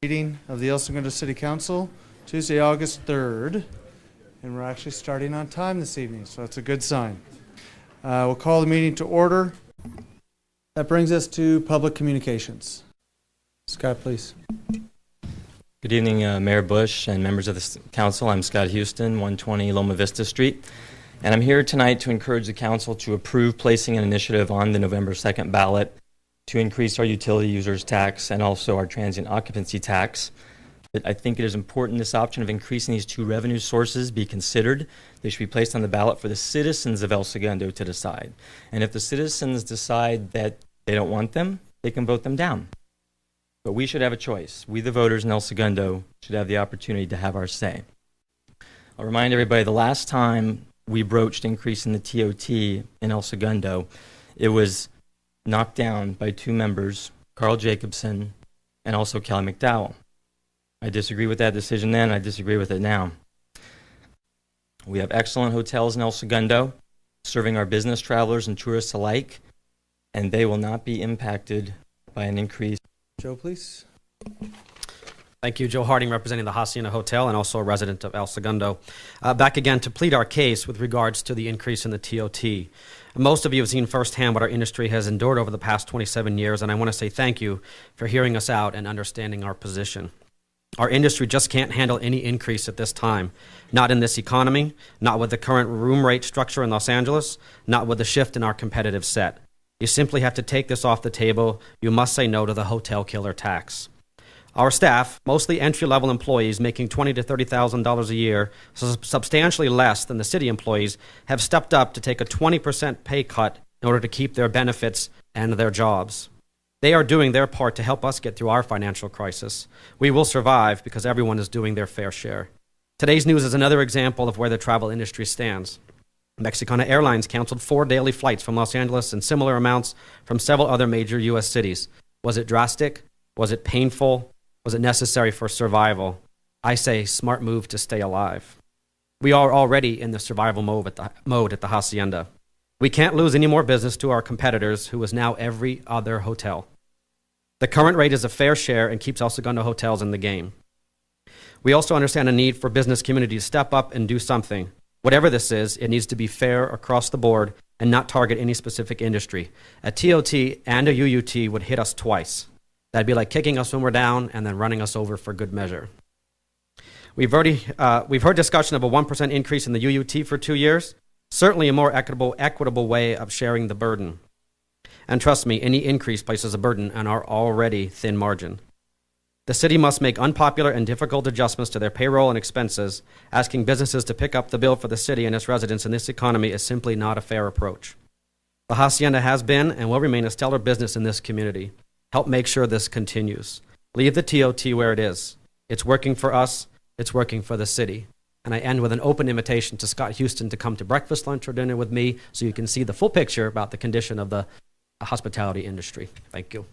Meeting of the Segundo City Council, Tuesday, August 3rd. And we're actually starting on time this evening, so that's a good sign. We'll call the meeting to order. That brings us to public communications. Scott, please. Good evening, Mayor Bush and members of the council. I'm Scott Houston, 120 Loma Vista Street. And I'm here tonight to encourage the council to approve placing an initiative on the November 2nd ballot to increase our utility users tax and also our transient occupancy tax. But I think it is important this option of increasing these two revenue sources be considered. They should be placed on the ballot for the citizens of El Segundo to decide. And if the citizens decide that they don't want them, they can vote them down. But we should have a choice. We, the voters in El Segundo, should have the opportunity to have our say. I'll remind everybody, the last time we broached increasing the TOT in El Segundo, it was knocked down by two members, Carl Jacobson and also Kelly McDowell. I disagree with that decision then, I disagree with it now. We have excellent hotels in El Segundo, serving our business travelers and tourists alike, and they will not be impacted by an increase. Joe, please. Thank you. Joe Harding, representing the Hacienda Hotel and also a resident of El Segundo. Back again to plead our case with regards to the increase in the TOT. Most of you have seen firsthand what our industry has endured over the past 27 years, and I want to say thank you for hearing us out and understanding our position. Our industry just can't handle any increase at this time. Not in this economy, not with the current room rate structure in Los Angeles, not with the shift in our competitive set. You simply have to take this off the table. You must say no to the hotel killer tax. Our staff, mostly entry-level employees making $20,000 to $30,000 a year, so substantially less than the city employees, have stepped up to take a 20% pay cut in order to keep their benefits and their jobs. They are doing their part to help us get through our financial crisis. We will survive because everyone is doing their fair share. Today's news is another example of where the travel industry stands. Mexicana Airlines canceled 4 daily flights from Los Angeles and similar amounts from several other major U.S. cities. Was it drastic? Was it painful? Was it necessary for survival? I say smart move to stay alive. We are already in the survival mode at the Hacienda. We can't lose any more business to our competitors, who is now every other hotel. The current rate is a fair share and keeps El Segundo hotels in the game. We also understand a need for business community to step up and do something. Whatever this is, it needs to be fair across the board and not target any specific industry. A TOT and a UUT would hit us twice. That'd be like kicking us when we're down and then running us over for good measure. We've heard discussion of a 1% increase in the UUT for 2 years. Certainly a more equitable way of sharing the burden. And trust me, any increase places a burden on our already thin margin. The city must make unpopular and difficult adjustments to their payroll and expenses. Asking businesses to pick up the bill for the city and its residents in this economy is simply not a fair approach. The Hacienda has been and will remain a stellar business in this community. Help make sure this continues. Leave the TOT where it is. It's working for us. It's working for the city. And I end with an open invitation to Scott Houston to come to breakfast, lunch, or dinner with me so you can see the full picture about the condition of the hospitality industry. Thank you.